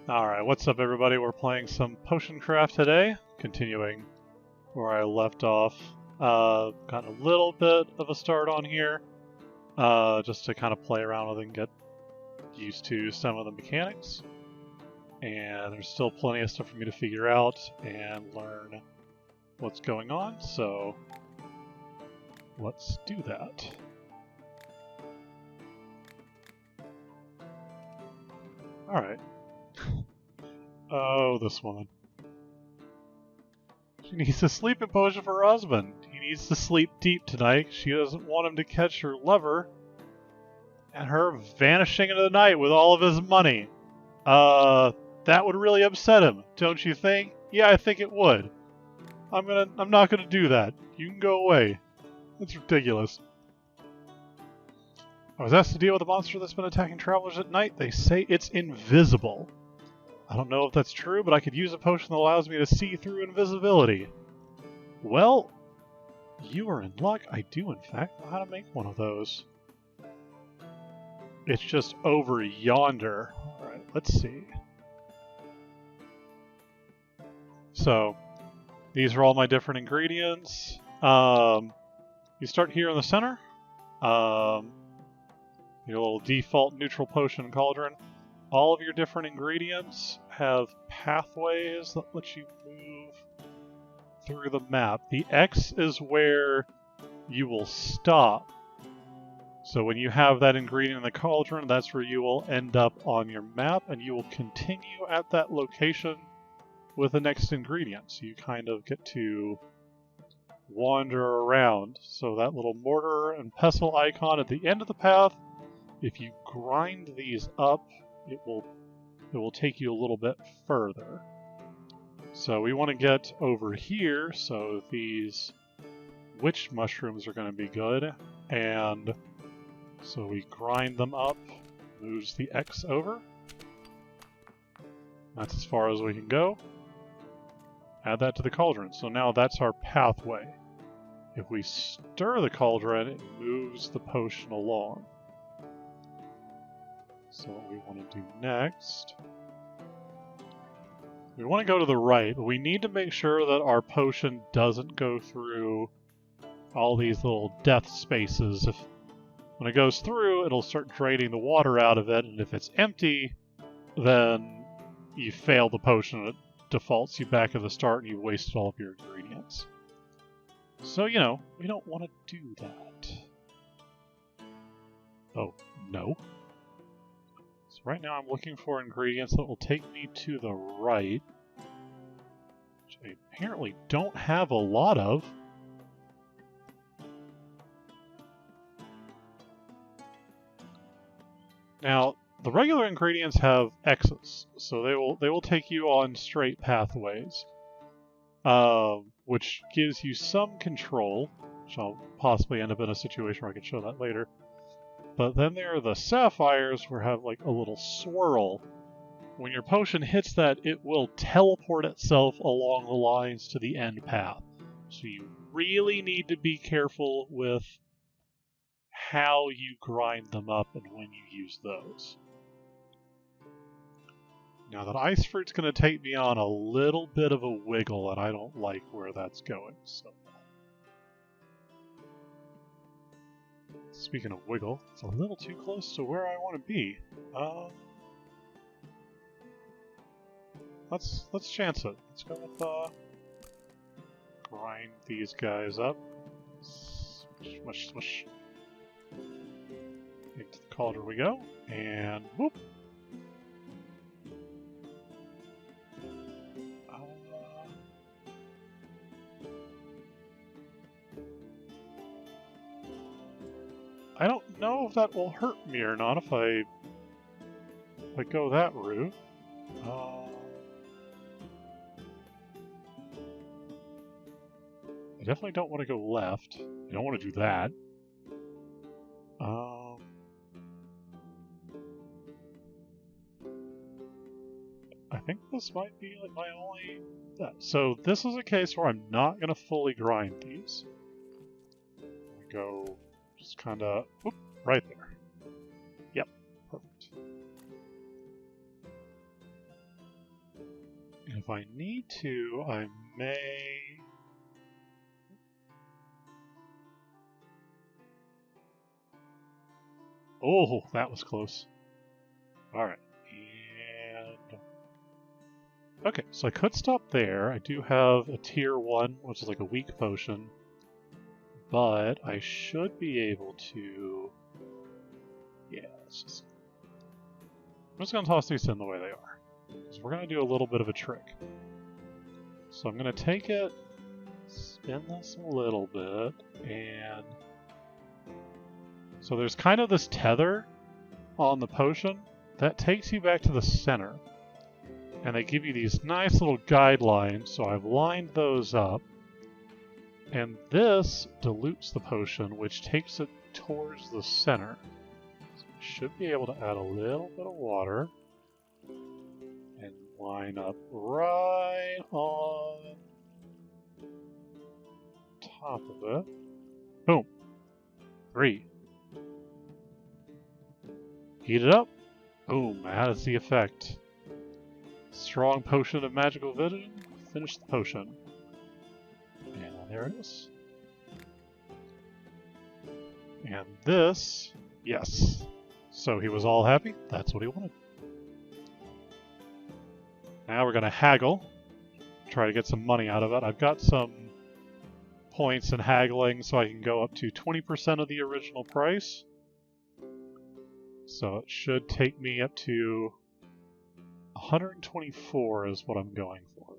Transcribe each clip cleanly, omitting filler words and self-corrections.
Alright, what's up everybody? We're playing some potion craft today, continuing where I left off. Got a little bit of a start on here, just to kind of play around with and get used to some of the mechanics. And there's still plenty of stuff for me to figure out and learn what's going on, so let's do that. Alright. Oh, this woman. She needs a sleeping potion for her husband. He needs to sleep deep tonight. She doesn't want him to catch her lover and her vanishing into the night with all of his money. That would really upset him, don't you think? Yeah, I think it would. I'm not gonna do that. You can go away. It's ridiculous. I was asked to deal with a monster that's been attacking travelers at night. They say it's invisible. I don't know if that's true, but I could use a potion that allows me to see through invisibility. Well, you are in luck. I do, in fact, know how to make one of those. It's just over yonder. Alright, let's see. So, these are all my different ingredients. You start here in the center. Your little default neutral potion cauldron. All of your different ingredients have pathways that let you move through the map. The X is where you will stop. So when you have that ingredient in the cauldron, that's where you will end up on your map, and you will continue at that location with the next ingredient. So you kind of get to wander around. So that little mortar and pestle icon at the end of the path, if you grind these up, it will take you a little bit further. So we want to get over here, so these witch mushrooms are going to be good, and so we grind them up, moves the X over. That's as far as we can go. Add that to the cauldron, so now that's our pathway. If we stir the cauldron, it moves the potion along. So what we want to do next, we want to go to the right, but we need to make sure that our potion doesn't go through all these little death spaces. When it goes through, it'll start draining the water out of it, and if it's empty, then you fail the potion and it defaults you back at the start and you've wasted all of your ingredients. So, you know, we don't want to do that. Oh, no. Right now I'm looking for ingredients that will take me to the right, which I apparently don't have a lot of. Now, the regular ingredients have X's, so they will take you on straight pathways, which gives you some control, which I'll possibly end up in a situation where I can show that later. But then there are the sapphires where have like a little swirl. When your potion hits that, it will teleport itself along the lines to the end path. So you really need to be careful with how you grind them up and when you use those. Now that ice fruit's going to take me on a little bit of a wiggle, and I don't like where that's going. So. Speaking of wiggle, it's a little too close to where I want to be. Let's chance it. Let's go with grind these guys up. Smush, smush. Into the cauldron we go, and whoop. I don't know if that will hurt me or not if I go that route. I definitely don't want to go left. I don't want to do that. I think this might be like my only... So this is a case where I'm not going to fully grind these. I go... Just kind of, right there. Yep, perfect. if I need to, I may... Oh, that was close. Alright, and... Okay, so I could stop there. I do have a tier 1, which is like a weak potion. But I should be able to... Yeah, let's just... I'm just going to toss these in the way they are. So we're going to do a little bit of a trick. So I'm going to take it, spin this a little bit, and... So there's kind of this tether on the potion that takes you back to the center. And they give you these nice little guidelines, so I've lined those up. And this dilutes the potion, which takes it towards the center. So I should be able to add a little bit of water and line up right on top of it. Boom. 3. Heat it up. Boom. That is the effect. Strong potion of magical vision. Finish the potion. And there it is. And this, yes. So he was all happy. That's what he wanted. Now we're going to haggle. Try to get some money out of it. I've got some points in haggling, so I can go up to 20% of the original price. So it should take me up to 124 is what I'm going for.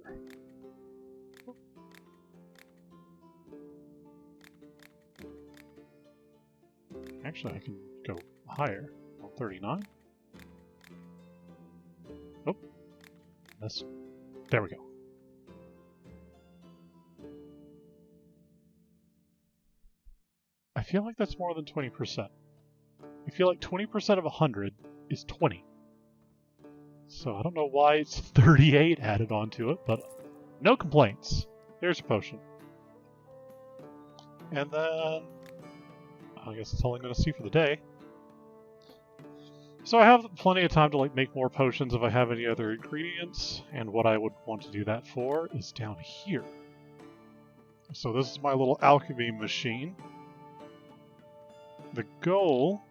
Actually, I can go higher. 139. Oh. This. There we go. I feel like that's more than 20%. I feel like 20% of 100 is 20. So I don't know why it's 38 added onto it, but no complaints. There's a potion. And then... I guess that's all I'm going to see for the day. So I have plenty of time to make more potions if I have any other ingredients, and what I would want to do that for is down here. So this is my little alchemy machine. The goal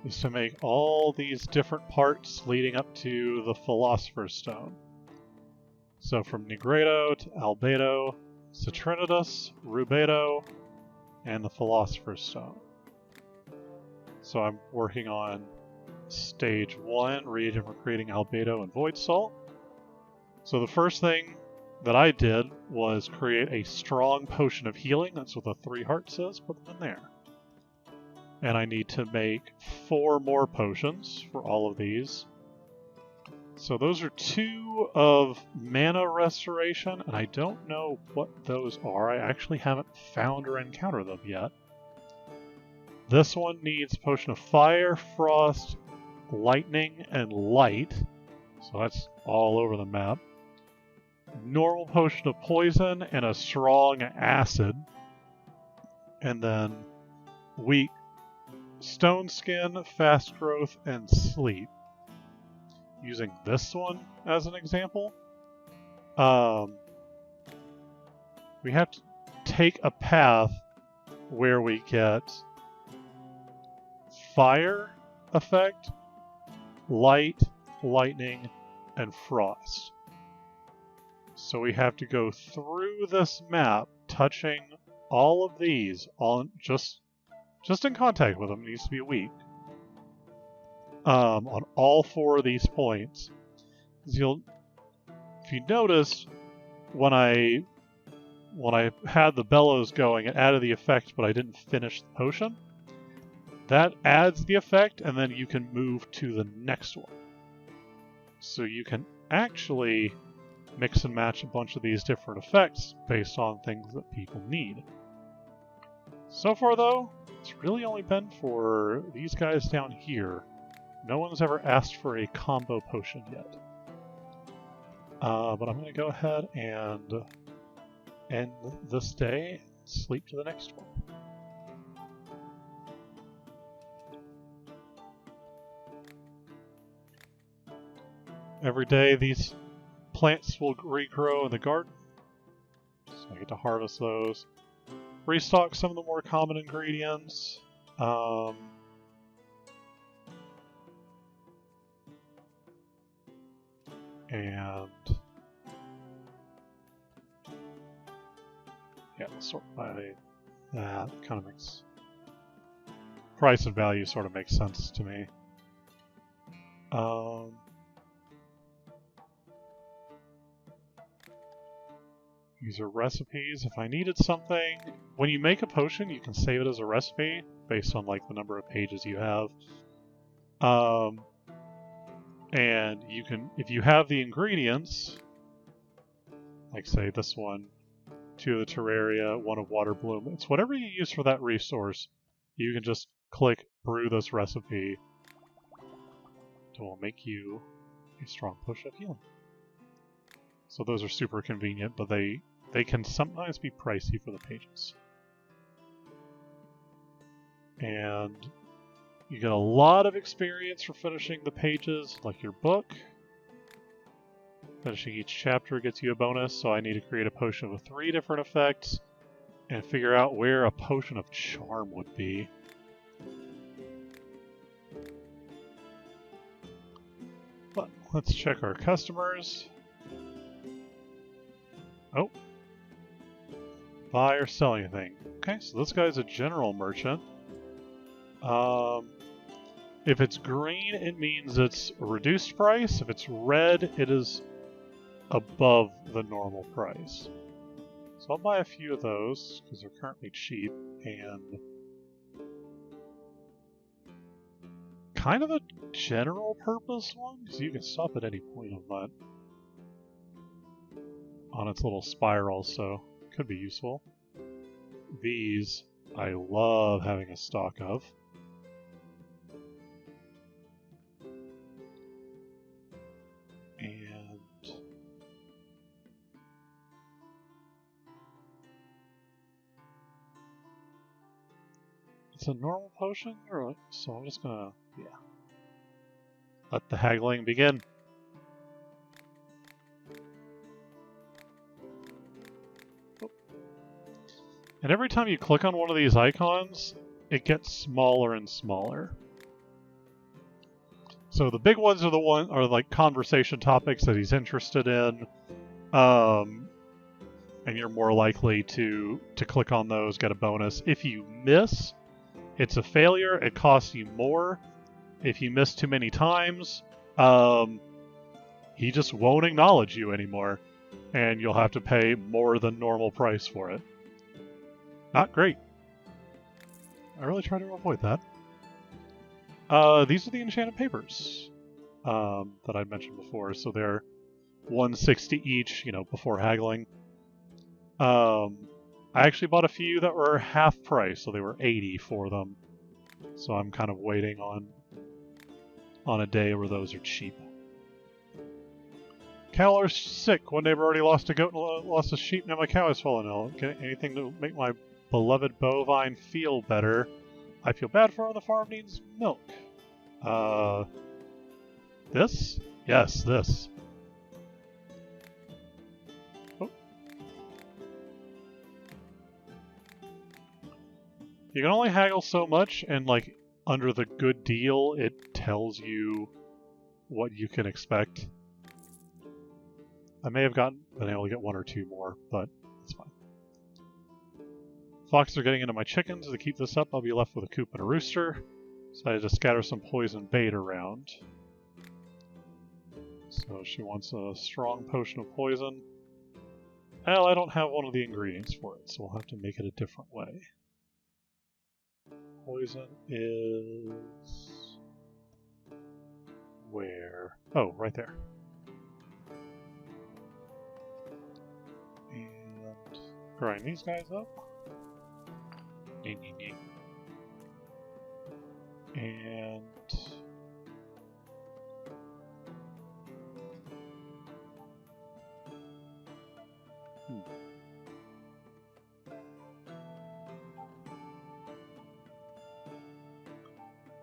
is to make all these different parts leading up to the Philosopher's Stone. So from Nigredo to Albedo, Citrinitas, Rubedo, and the Philosopher's Stone. So I'm working on stage 1, reagent for creating Albedo and Void Salt. So the first thing that I did was create a strong potion of healing. That's what the 3 heart says. Put them in there. And I need to make 4 more potions for all of these. So those are 2 of mana restoration, and I don't know what those are. I actually haven't found or encountered them yet. This one needs potion of fire, frost, lightning, and light. So that's all over the map. Normal potion of poison and a strong acid. And then weak stone skin, fast growth, and sleep. Using this one as an example, we have to take a path where we get fire effect, light, lightning, and frost. So we have to go through this map, touching all of these, just in contact with them. It needs to be weak. On all 4 of these points. If you notice, when I had the bellows going, it added the effect, but I didn't finish the potion. That adds the effect, and then you can move to the next one. So you can actually mix and match a bunch of these different effects based on things that people need. So far, though, it's really only been for these guys down here. No one's ever asked for a combo potion yet. But I'm going to go ahead and end this day and sleep to the next one. Every day these plants will regrow in the garden. So I get to harvest those. Restock some of the more common ingredients. And yeah, sort by that kind of makes price and value sort of makes sense to me. These are recipes. If I needed something, when you make a potion, you can save it as a recipe based on like the number of pages you have. And you can, if you have the ingredients, like say this one, 2 of the Terraria, 1 of Water Bloom, it's whatever you use for that resource, you can just click brew this recipe. It will make you a strong potion of healing. So those are super convenient, but they can sometimes be pricey for the pages. And you get a lot of experience for finishing the pages, like your book. Finishing each chapter gets you a bonus, so I need to create a potion with 3 different effects and figure out where a potion of charm would be. But let's check our customers. Oh. Buy or sell anything. Okay, so this guy's a general merchant. If it's green, it means it's a reduced price. If it's red, it is above the normal price. So I'll buy a few of those, because they're currently cheap, and kind of a general purpose one, because you can stop at any point on that. On its little spiral, so it could be useful. These, I love having a stock of. And it's a normal potion, or so I'm just gonna, yeah. Let the haggling begin. And every time you click on one of these icons, it gets smaller and smaller. So the big ones are like conversation topics that he's interested in, and you're more likely to click on those, get a bonus. If you miss, it's a failure. It costs you more. If you miss too many times, he just won't acknowledge you anymore, and you'll have to pay more than normal price for it. Not great. I really try to avoid that. These are the enchanted papers that I mentioned before. So they're 160 each, before haggling. I actually bought a few that were half price, so they were 80 for them. So I'm kind of waiting on a day where those are cheap. Cattle are sick. One neighbor already lost a goat and lost a sheep. Now my cow has fallen ill. Anything to make my beloved bovine feel better. I feel bad for her. The farm needs milk. This? Yes, this. Oh. You can only haggle so much, and like under the good deal, it tells you what you can expect. I may have been able to get 1 or 2 more, but it's fine. Foxes are getting into my chickens. To keep this up, I'll be left with a coop and a rooster. So I had to scatter some poison bait around. So she wants a strong potion of poison. Well, I don't have one of the ingredients for it, so we'll have to make it a different way. Poison is... where? Oh, right there. And grind these guys up. And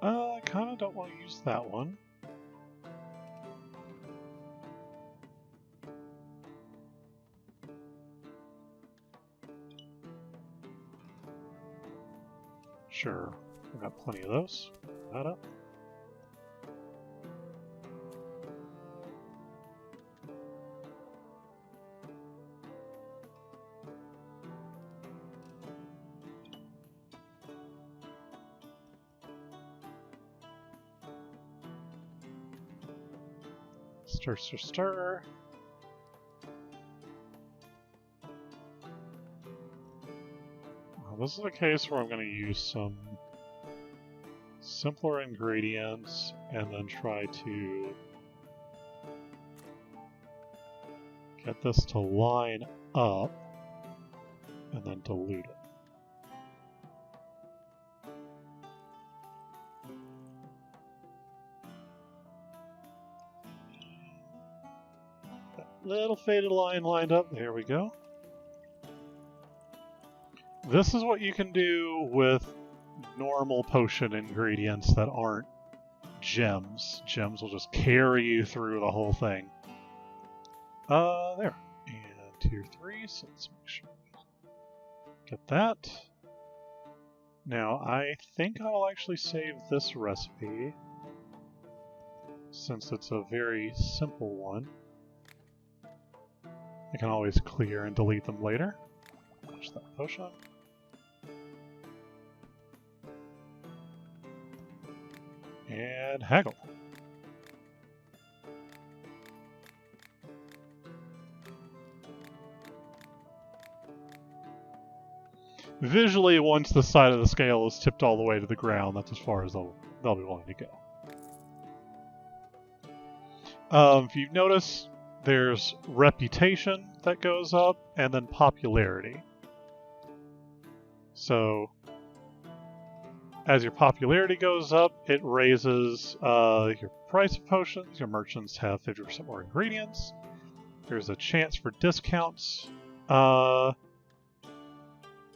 I kind of don't want to use that one. Sure, we've got plenty of those. Pick that up. Stir, stir, stir. Well, this is a case where I'm going to use some simpler ingredients and then try to get this to line up and then dilute it. Little faded line lined up. There we go. This is what you can do with normal potion ingredients that aren't gems. Gems will just carry you through the whole thing. There. And tier 3, so let's make sure we get that. Now, I think I'll actually save this recipe, since it's a very simple one. I can always clear and delete them later. Finish that potion. And haggle. Visually, once the side of the scale is tipped all the way to the ground, that's as far as they'll be willing to go. If you notice, there's reputation that goes up, and then popularity. So, as your popularity goes up, it raises your price of potions. Your merchants have 50% more ingredients. There's a chance for discounts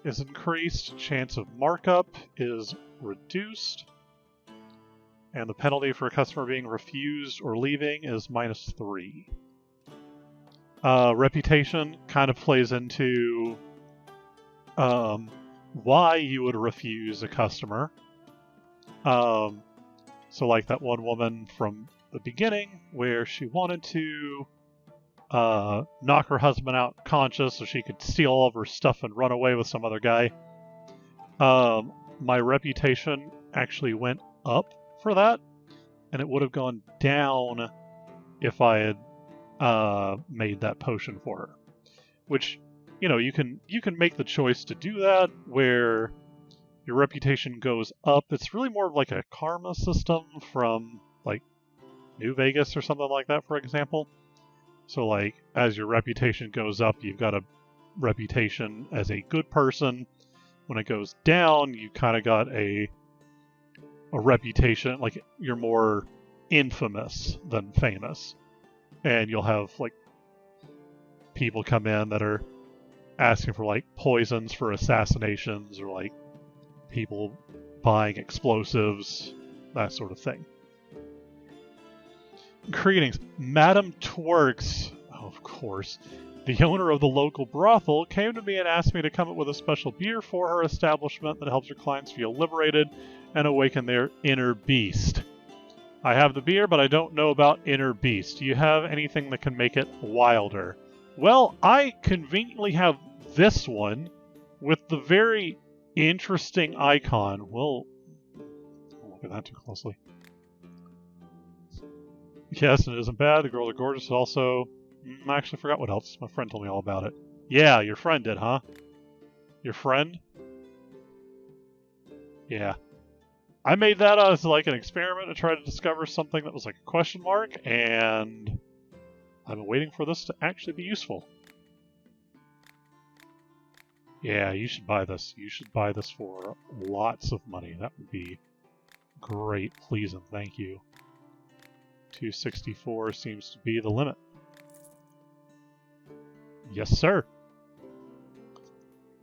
is increased. Chance of markup is reduced. And the penalty for a customer being refused or leaving is -3. Reputation kind of plays into why you would refuse a customer. So like that one woman from the beginning where she wanted to knock her husband out conscious so she could steal all of her stuff and run away with some other guy. My reputation actually went up for that, and it would have gone down if I had made that potion for her. Which, you know, you can make the choice to do that where your reputation goes up. It's really more of like a karma system from like New Vegas or something like that, for example. So like as your reputation goes up, you've got a reputation as a good person. When it goes down, you kind of got a reputation, like you're more infamous than famous. And you'll have like people come in that are asking for like poisons for assassinations, or like people buying explosives, that sort of thing. Greetings, Madam Twerks. Oh, of course. The owner of the local brothel came to me and asked me to come up with a special beer for her establishment that helps her clients feel liberated and awaken their inner beast. I have the beer, but I don't know about inner beast. Do you have anything that can make it wilder? Well, I conveniently have this one with the very interesting icon. We'll look at that too closely. Yes, and it isn't bad. The girls are gorgeous. Also, I actually forgot what else. My friend told me all about it. Yeah, your friend did, huh? Your friend? Yeah. I made that as like an experiment to try to discover something that was like a question mark, and I've been waiting for this to actually be useful. Yeah, you should buy this. You should buy this for lots of money. That would be great. Please and thank you. 264 seems to be the limit. Yes, sir.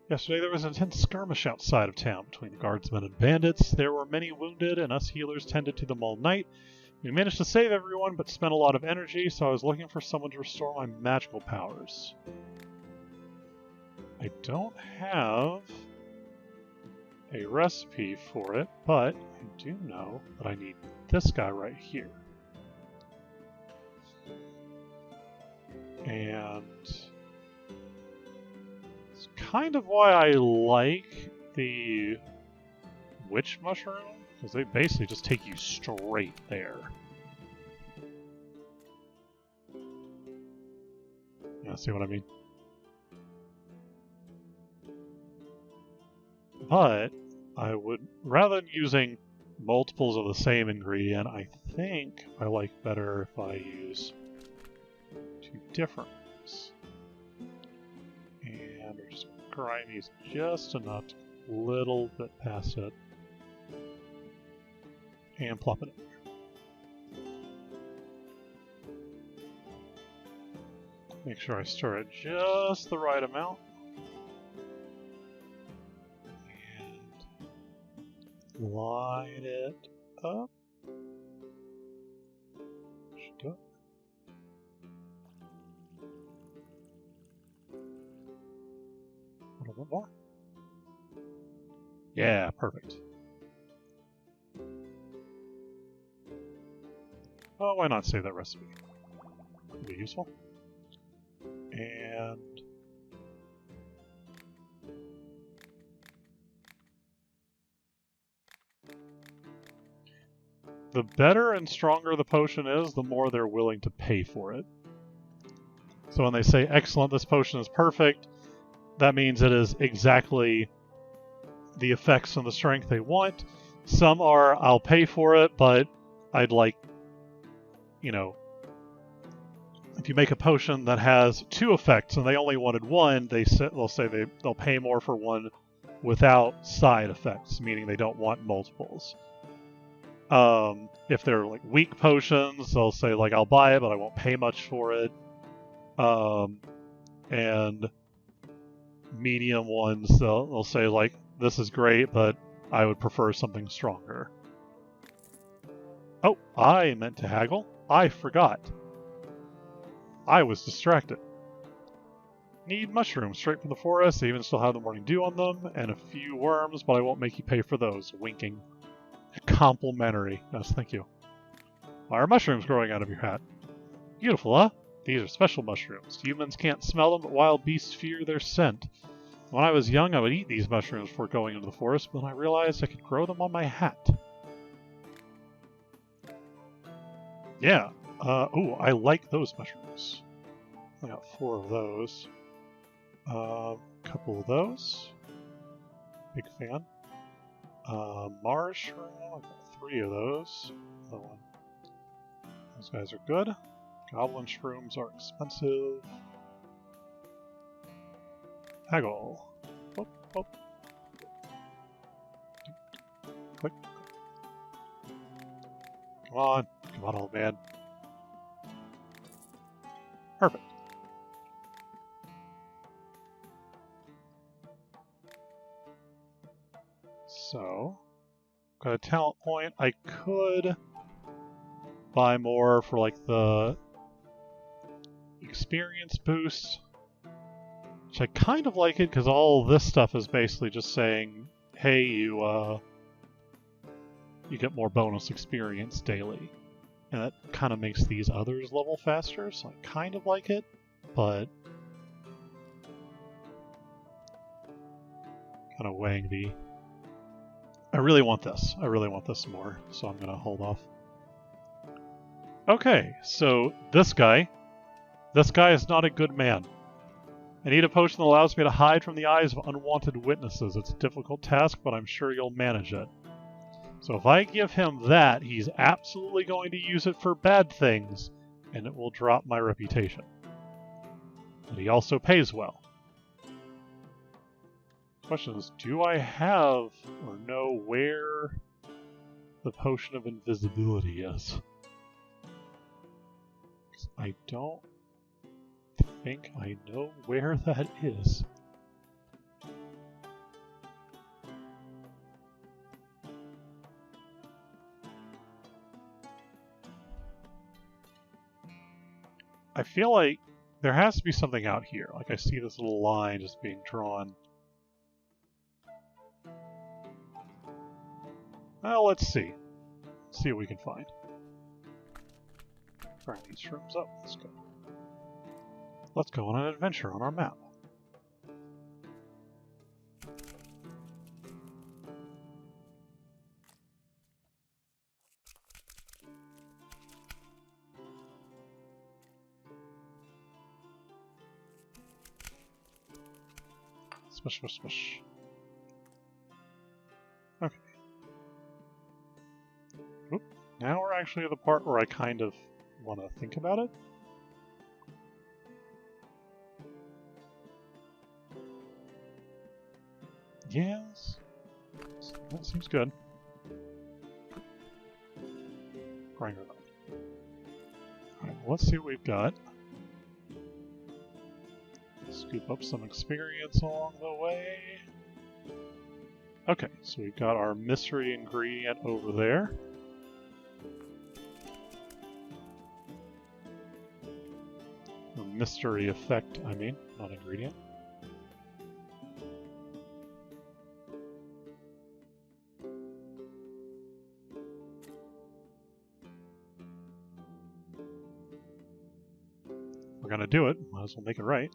Yesterday there was an intense skirmish outside of town between the guardsmen and bandits. There were many wounded, and us healers tended to them all night. We managed to save everyone, but spent a lot of energy, so I was looking for someone to restore my magical powers. I don't have a recipe for it, but I do know that I need this guy right here. And it's kind of why I like the witch mushroom, because they basically just take you straight there. Yeah, see what I mean? But I would, rather than using multiples of the same ingredient, I think I like better if I use two different ones. And we're just going to grind these just enough, a little bit past it, and plop it in. Make sure I stir it just the right amount. Line it up. Should do it. A little bit more. Yeah, perfect. Oh, why not save that recipe? It'll be useful. And the better and stronger the potion is, the more they're willing to pay for it. So when they say, excellent, this potion is perfect, that means it is exactly the effects and the strength they want. Some are, I'll pay for it, but I'd like, you know, if you make a potion that has 2 effects and they only wanted 1, they'll say they'll pay more for one without side effects, meaning they don't want multiples. If they're like weak potions, they'll say like I'll buy it, but I won't pay much for it. And medium ones, they'll say like this is great, but I would prefer something stronger. Oh, I meant to haggle. I forgot. I was distracted. Need mushrooms straight from the forest. They even still have the morning dew on them, and a few worms, but I won't make you pay for those. Winking. Complimentary. Yes, thank you. Why are mushrooms growing out of your hat? Beautiful, huh? These are special mushrooms. Humans can't smell them, but wild beasts fear their scent. When I was young, I would eat these mushrooms before going into the forest, but then I realized I could grow them on my hat. Yeah. Ooh, I like those mushrooms. I got 4 of those. Couple of those. Big fan. Mars shroom, I've got 3 of those. Those guys are good. Goblin shrooms are expensive. Haggle. Whoop, whoop. Click. Come on, old man. Perfect. So, got a talent point. I could buy more for like the experience boost, which I kind of like it because all this stuff is basically just saying, hey, you get more bonus experience daily. And that kind of makes these others level faster, so I kind of like it, but kind of weighing the... I really want this. I really want this more, so I'm going to hold off. Okay, so this guy is not a good man. I need a potion that allows me to hide from the eyes of unwanted witnesses. It's a difficult task, but I'm sure you'll manage it. So if I give him that, he's absolutely going to use it for bad things, and it will drop my reputation. But he also pays well. The question is, do I have or know where the potion of invisibility is? I don't think I know where that is. I feel like there has to be something out here. Like I see this little line just being drawn. Well, let's see. See what we can find. Burn these rooms up. Let's go. Let's go on an adventure on our map. Smush, smush, smush. Okay. Oop. Now we're actually at the part where I kind of want to think about it. Yes. That seems good. Grinder that. Alright, let's see what we've got. Scoop up some experience along the way. Okay, so we've got our mystery ingredient over there. Or mystery effect, I mean, not ingredient. If we're gonna do it, might as well make it right.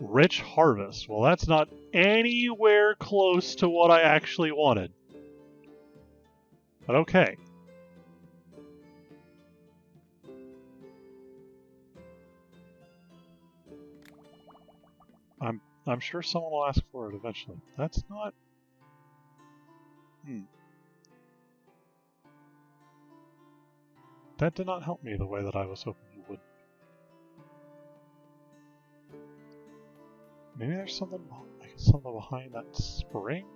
Rich harvest. Well, that's not anywhere close to what I actually wanted. But okay. I'm sure someone will ask for it eventually. That's not... That did not help me the way that I was hoping it would. Maybe there's something behind that spring?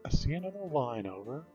I see another line over.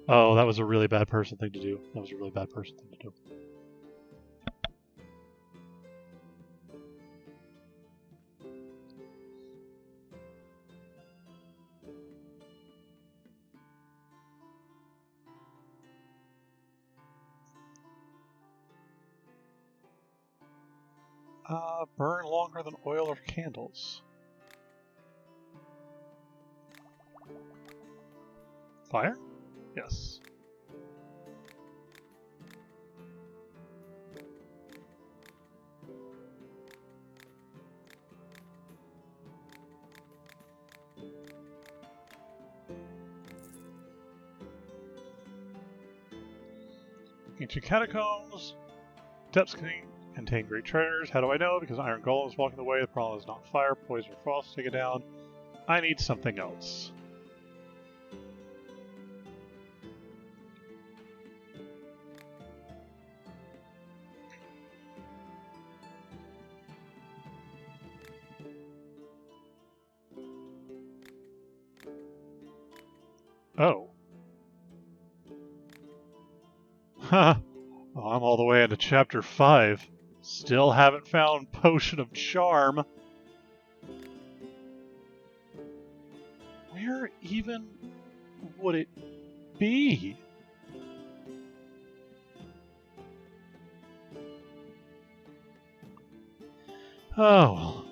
Oh, that was a really bad person thing to do. That was a really bad person thing to do. Burn longer than oil or candles. Fire? Yes. Ancient catacombs. Depths contain great treasures. How do I know? Because Iron Golem is walking the way. The problem is not fire, poison, or frost. Take it down. I need something else. Oh. I'm all the way into chapter 5. Still haven't found Potion of Charm. Where even would it be? Oh well.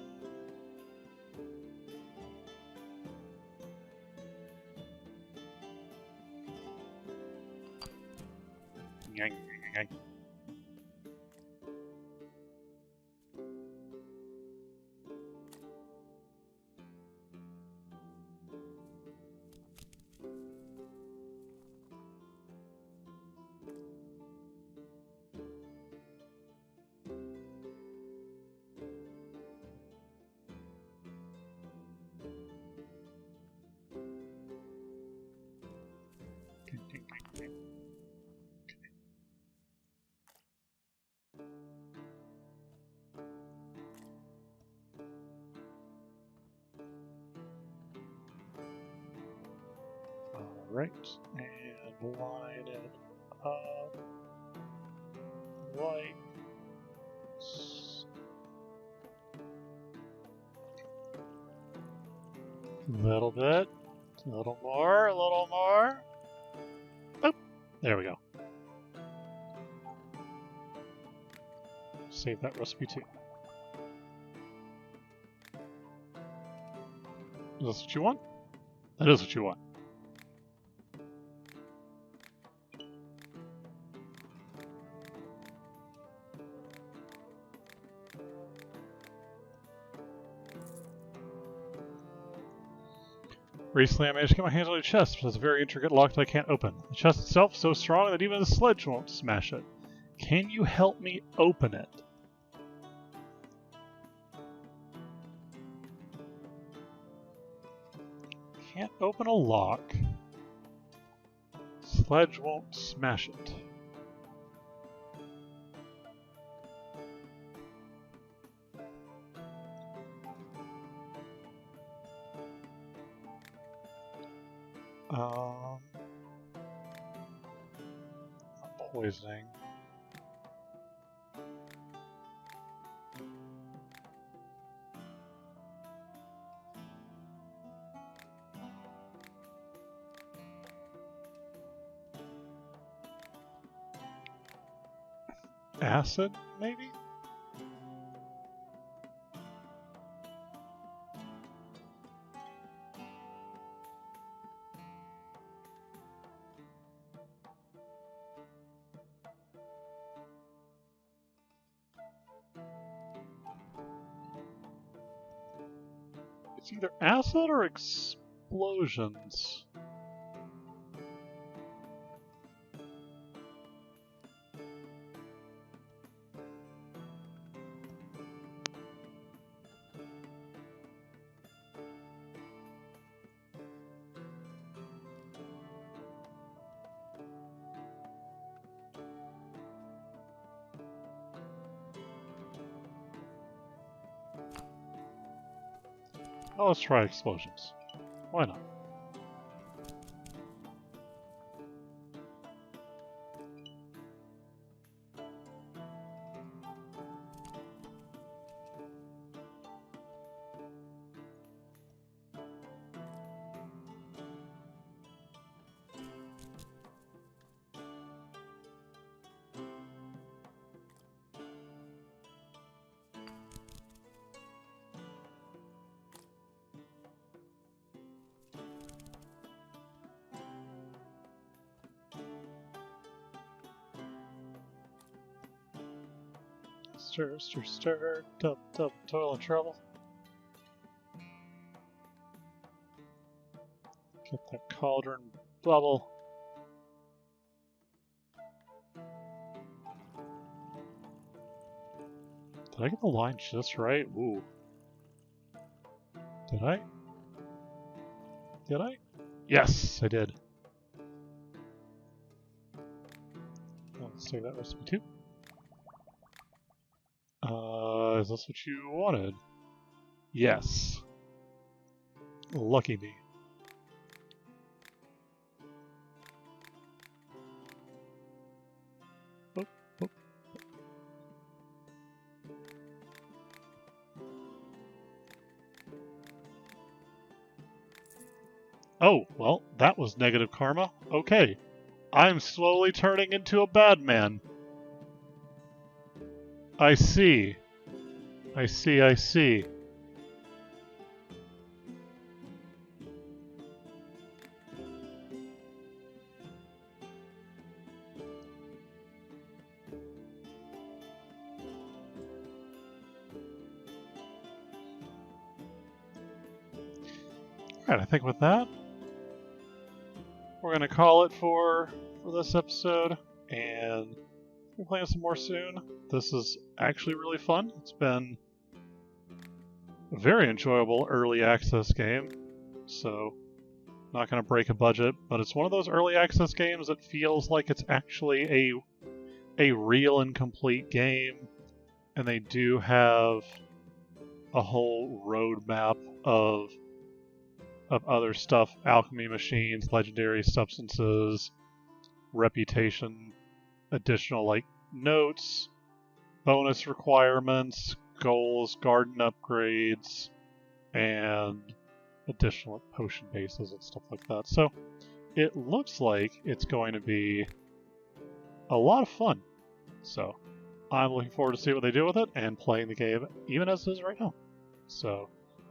Alright, and line it up like a little bit, a little more, a little more. Oh, there we go. Save that recipe too. Is this what you want? That is what you want. Recently I managed to get my hands on a chest, which has a very intricate lock that I can't open. The chest itself is so strong that even a sledge won't smash it. Can you help me open it? Can't open a lock. Sledge won't smash it. Poisoning. Acid, maybe? It's either acid or explosions. Oh, let's try explosions. Why not? Stir, stir, stir, dub, dub, toil and trouble. Get that cauldron bubble. Did I get the line just right? Ooh. Did I? Did I? Yes, I did. Let's save that recipe too. Is this what you wanted? Yes. Lucky me. Oh, well, that was negative karma. Okay. I'm slowly turning into a bad man. I see. I see, I see. Alright, I think with that, we're going to call it for this episode, and we'll be playing some more soon. This is actually really fun. It's been a very enjoyable early access game, so not going to break a budget, but it's one of those early access games that feels like it's actually a real and complete game, and they do have a whole roadmap of other stuff, alchemy machines, legendary substances, reputation, additional like notes, bonus requirements, goals, garden upgrades, and additional potion bases and stuff like that. So it looks like it's going to be a lot of fun. So I'm looking forward to see what they do with it and playing the game even as it is right now. So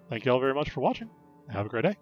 thank you all very much for watching. Have a great day.